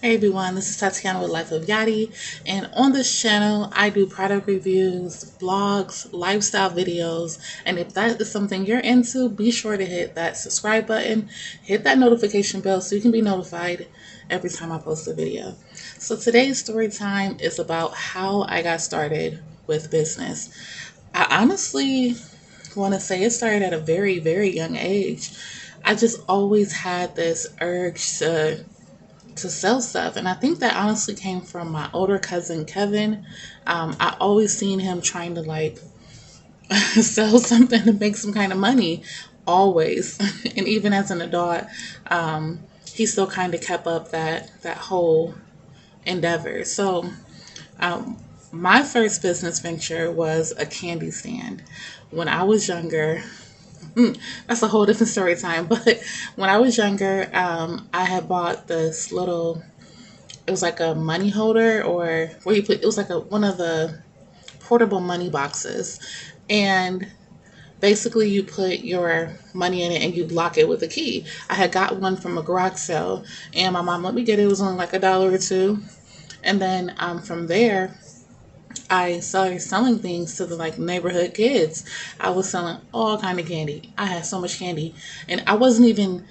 Hey everyone, this is Tatiana with Life of Yachty, and on this channel, I do product reviews, blogs, lifestyle videos, and if that is something you're into, be sure to hit that subscribe button, hit that notification bell so you can be notified every time I post a video. So today's story time is about how I got started with business. I honestly want to say it started at a very, very young age. I just always had this urge to sell stuff. And I think that honestly came from my older cousin Kevin. I always seen him trying to like sell something to make some kind of money, always. And even as an adult, he still kind of kept up that whole endeavor. So my first business venture was a candy stand. When I was younger, that's a whole different story time. But when I was younger, I had bought this little, it was like a money holder, or where you put, it was like a one of the portable money boxes, and basically you put your money in it and you lock it with a key. I had got one from a garage sale, and my mom let me get it. It was only like a dollar or two, and then from there I started selling things to the like neighborhood kids. I was selling all kind of candy. I had so much candy, and I wasn't even,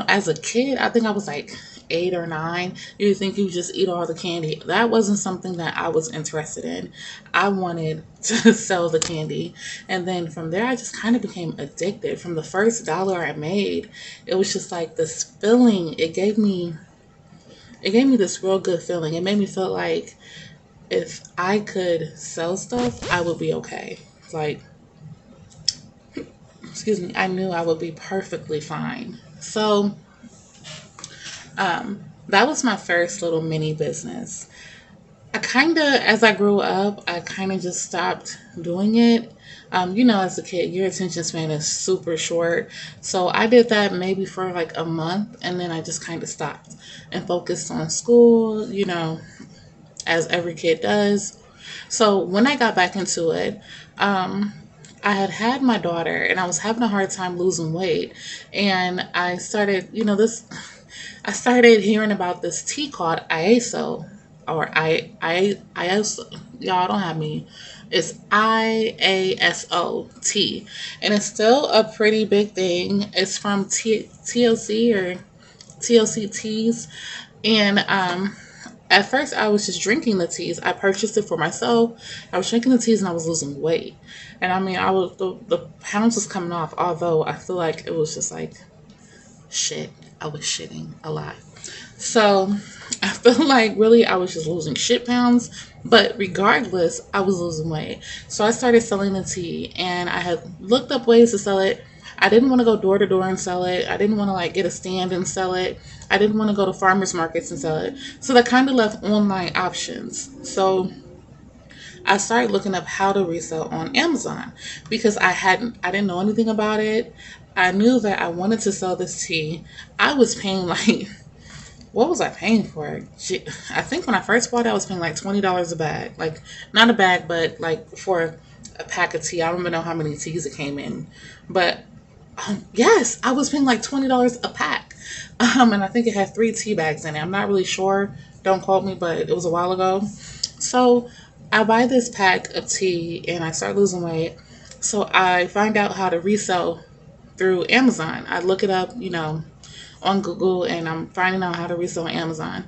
as a kid, I think I was like 8 or 9. You think you just eat all the candy? That wasn't something that I was interested in. I wanted to sell the candy, and then from there, I just kind of became addicted. From the first dollar I made, it was just like this feeling. It gave me this real good feeling. It made me feel like if I could sell stuff, I would be okay. Like, excuse me, I knew I would be perfectly fine. So, that was my first little mini business. As I grew up, I kind of just stopped doing it. As a kid, your attention span is super short. So I did that maybe for like a month, and then I just kind of stopped and focused on school, as every kid does. So when I got back into it, I had my daughter, and I was having a hard time losing weight, and I started, I started hearing about this tea called ISO, or ISO. Y'all don't have me. It's IASO tea, and it's still a pretty big thing. It's from TLC or TLC teas, and at first, I was just drinking the teas. I purchased it for myself. I was drinking the teas and I was losing weight. And I mean, the pounds was coming off. Although I feel like it was just like shit. I was shitting a lot. So I feel like really I was just losing shit pounds. But regardless, I was losing weight. So I started selling the tea, and I had looked up ways to sell it. I didn't want to go door to door and sell it. I didn't want to like get a stand and sell it. I didn't want to go to farmers markets and sell it. So that kind of left online options. So I started looking up how to resell on Amazon because I didn't know anything about it. I knew that I wanted to sell this tea. I was paying like, what was I paying for it? I think when I first bought it, I was paying like $20 a bag. Like, not a bag, but like for a pack of tea. I don't even know how many teas it came in. But yes, I was paying like $20 a pack. And I think it had 3 tea bags in it. I'm not really sure. Don't quote me, but it was a while ago. So I buy this pack of tea and I start losing weight. So I find out how to resell through Amazon. I look it up, on Google, and I'm finding out how to resell on Amazon.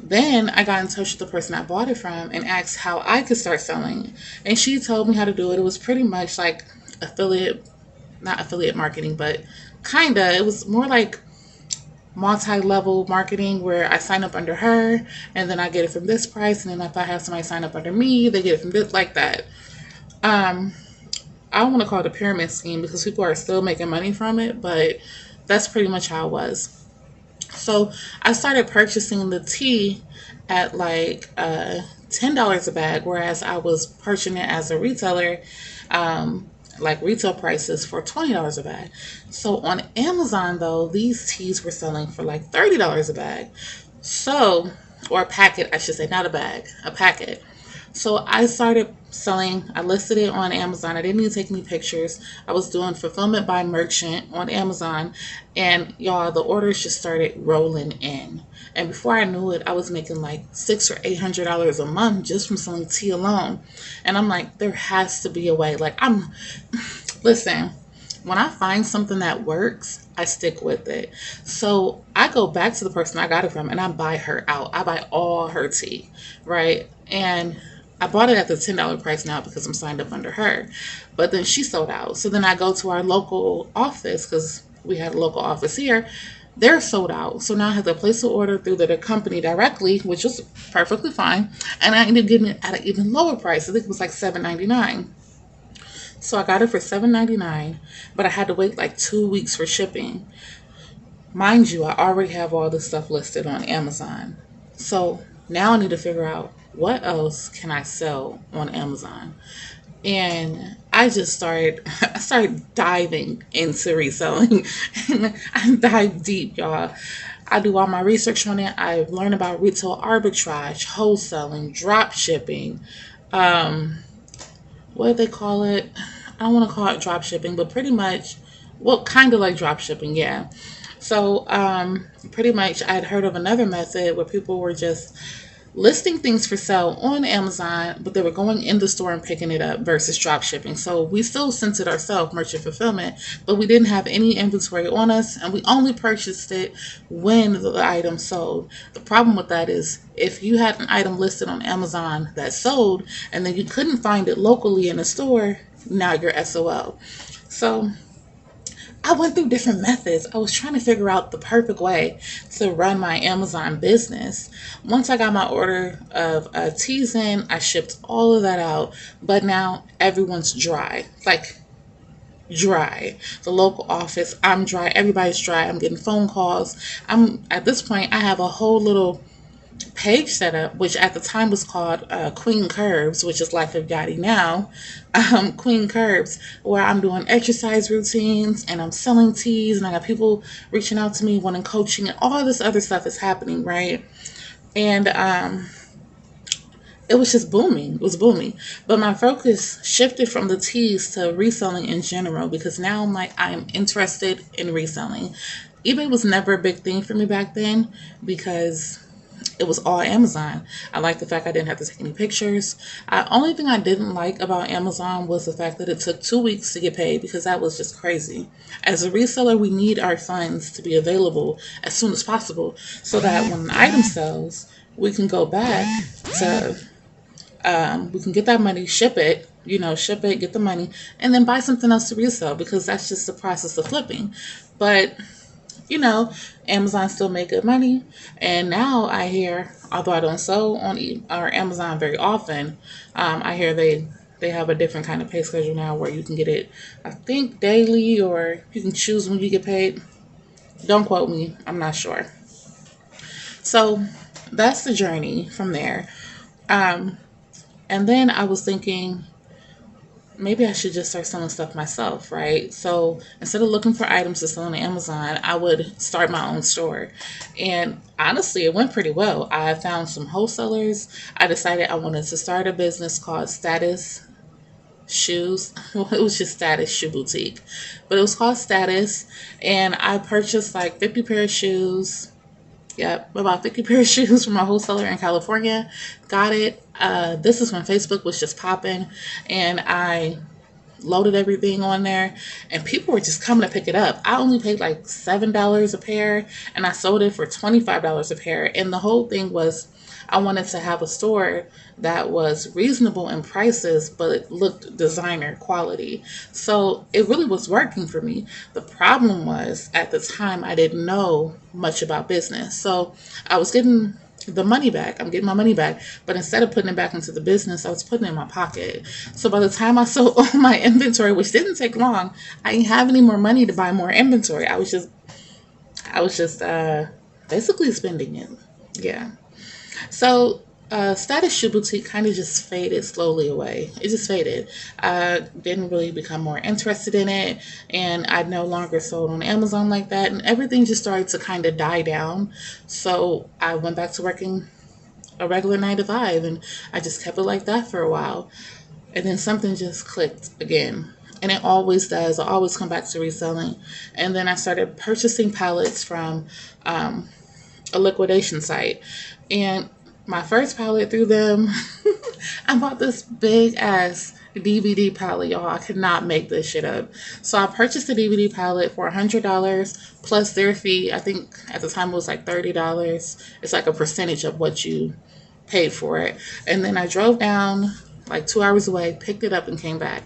Then I got in touch with the person I bought it from and asked how I could start selling. And she told me how to do it. It was pretty much like not affiliate marketing, but kinda. It was more like multi-level marketing where I sign up under her and then I get it from this price, and then if I have somebody sign up under me, they get it from this, like that. Um, I don't want to call it a pyramid scheme because people are still making money from it, but that's pretty much how it was. So I started purchasing the tea at like $10 a bag, whereas I was purchasing it as a retailer, like retail prices for $20 a bag. So on Amazon though, these teas were selling for like $30 a bag. So, or a packet, I should say, not a bag, a packet. So I started selling. I listed it on Amazon. I didn't even take any pictures. I was doing fulfillment by merchant on Amazon, and y'all, the orders just started rolling in. And before I knew it, I was making like $600 or $800 a month just from selling tea alone. And I'm like, there has to be a way. Listen, when I find something that works, I stick with it. So I go back to the person I got it from and I buy her out. I buy all her tea, right? And I bought it at the $10 price now because I'm signed up under her. But then she sold out. So then I go to our local office because we had a local office here. They're sold out. So now I have to place an order through the company directly, which was perfectly fine. And I ended up getting it at an even lower price. I think it was like $7.99. So I got it for $7.99, but I had to wait like 2 weeks for shipping. Mind you, I already have all this stuff listed on Amazon. So now I need to figure out what else can I sell on Amazon. And I started diving into reselling. And I dive deep, y'all. I do all my research on it. I learn about retail arbitrage, wholesaling, drop shipping, what do they call it? I don't want to call it drop shipping, but pretty much, well, kind of like drop shipping, yeah. So, pretty much, I'd heard of another method where people were just listing things for sale on Amazon, but they were going in the store and picking it up versus drop shipping. So we still sent it ourselves, merchant fulfillment, but we didn't have any inventory on us, and we only purchased it when the item sold. The problem with that is if you had an item listed on Amazon that sold, and then you couldn't find it locally in the store, now you're SOL. So I went through different methods. I was trying to figure out the perfect way to run my Amazon business. Once I got my order of teas in, I shipped all of that out. But now everyone's dry. Like, dry. The local office, I'm dry. Everybody's dry. I'm getting phone calls. At this point, I have a whole little page setup, which at the time was called Queen Curves, which is Life of Gotti now. Queen Curves, where I'm doing exercise routines and I'm selling teas, and I got people reaching out to me wanting coaching, and all this other stuff is happening, right? And it was just booming. It was booming. But my focus shifted from the teas to reselling in general because now I'm interested in reselling. eBay was never a big thing for me back then because it was all Amazon. I liked the fact I didn't have to take any pictures. The only thing I didn't like about Amazon was the fact that it took 2 weeks to get paid because that was just crazy. As a reseller, we need our funds to be available as soon as possible so that when an item sells, we can go back to, we can get that money, ship it, get the money, and then buy something else to resell because that's just the process of flipping. But Amazon still make good money. And now I hear, although I don't sell on or Amazon very often, I hear they have a different kind of pay schedule now where you can get it, I think, daily, or you can choose when you get paid. Don't quote me. I'm not sure. So that's the journey from there. And then I was thinking, maybe I should just start selling stuff myself, right? So instead of looking for items to sell on Amazon, I would start my own store. And honestly, it went pretty well. I found some wholesalers. I decided I wanted to start a business called Status Shoes. Well, it was just Status Shoe Boutique, but it was called Status. And I purchased like 50 pair of shoes. Yep, about 50 pair of shoes from a wholesaler in California. Got it. This is when Facebook was just popping, and I loaded everything on there, and people were just coming to pick it up. I only paid like $7 a pair, and I sold it for $25 a pair. And the whole thing was I wanted to have a store that was reasonable in prices, but it looked designer quality. So it really was working for me. The problem was at the time I didn't know much about business. So I was getting the money back. I'm getting my money back. But instead of putting it back into the business, I was putting it in my pocket. So by the time I sold all my inventory, which didn't take long, I didn't have any more money to buy more inventory. I was just basically spending it. Yeah. So Status Shoe Boutique kind of just faded slowly away. It just faded. I didn't really become more interested in it, and I no longer sold on Amazon like that, and everything just started to kind of die down. So I went back to working a regular 9 to 5, and I just kept it like that for a while. And then something just clicked again. And it always does. I always come back to reselling. And then I started purchasing pallets from a liquidation site. And my first pallet through them, I bought this big ass DVD pallet, y'all. I could not make this shit up. So I purchased a DVD pallet for $100 plus their fee. I think at the time it was like $30. It's like a percentage of what you paid for it. And then I drove down like 2 hours away, picked it up, and came back.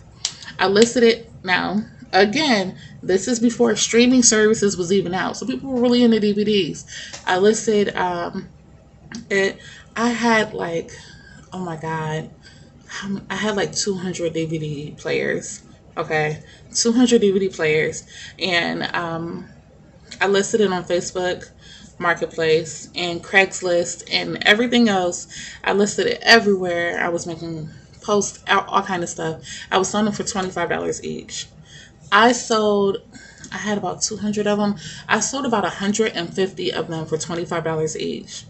I listed it now. Again, this is before streaming services was even out. So people were really into DVDs. I listed it. I had like, oh my God, I had like 200 DVD players. Okay, 200 DVD players. And I listed it on Facebook Marketplace and Craigslist and everything else. I listed it everywhere. I was making posts, all kind of stuff. I was selling them for $25 each. I sold, I had about 200 of them. I sold about 150 of them for $25 each.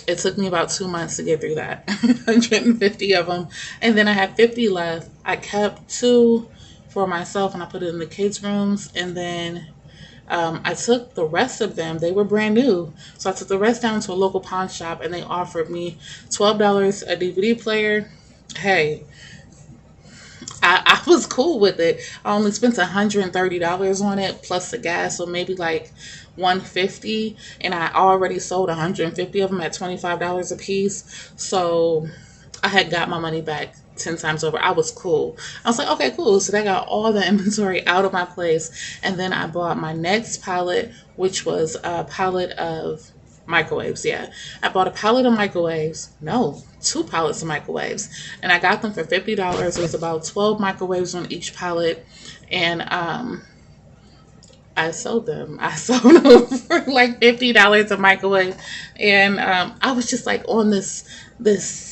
It took me about 2 months to get through that. 150 of them. And then I had 50 left. I kept two for myself and I put it in the kids' rooms. And then I took the rest of them. They were brand new. So I took the rest down to a local pawn shop and they offered me $12 a DVD player. Hey, I was cool with it. I only spent $130 on it plus the gas, so maybe like $150, and I already sold 150 of them at $25 a piece. So I had got my money back 10 times over. I was cool. I was like, okay, cool. So they got all the inventory out of my place, and then I bought my next pallet, which was a pallet of microwaves. Yeah, I bought a pallet of microwaves. No, two pallets of microwaves, and I got them for $50. It was about 12 microwaves on each pallet, and I sold them. I sold them for like $50 a microwave, and I was just like on this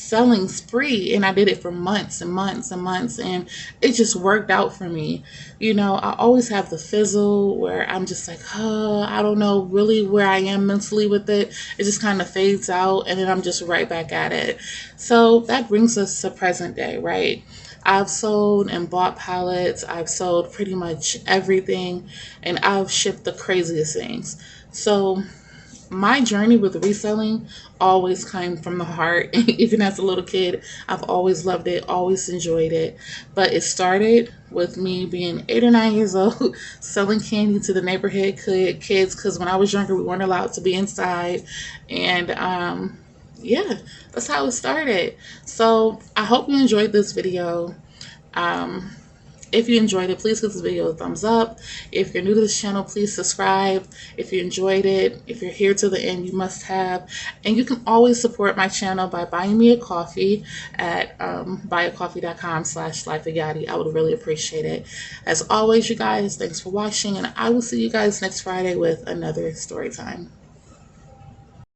selling spree, and I did it for months and months and months, and it just worked out for me. You know, I always have the fizzle where I'm just like, oh, I don't know really where I am mentally with it. It just kind of fades out, and then I'm just right back at it. So that brings us to present day, right? I've sold and bought pallets. I've sold pretty much everything, and I've shipped the craziest things. So my journey with reselling always came from the heart. Even as a little kid, I've always loved it, always enjoyed it. But it started with me being 8 or 9 years old, selling candy to the neighborhood kids, because when I was younger, we weren't allowed to be inside. And yeah, that's how it started. So I hope you enjoyed this video. Um, if you enjoyed it, please give this video a thumbs up. If you're new to this channel, please subscribe. If you enjoyed it, if you're here to the end, you must have. And you can always support my channel by buying me a coffee at buyacoffee.com/lifeofyadi. I would really appreciate it. As always, you guys, thanks for watching, and I will see you guys next Friday with another story time.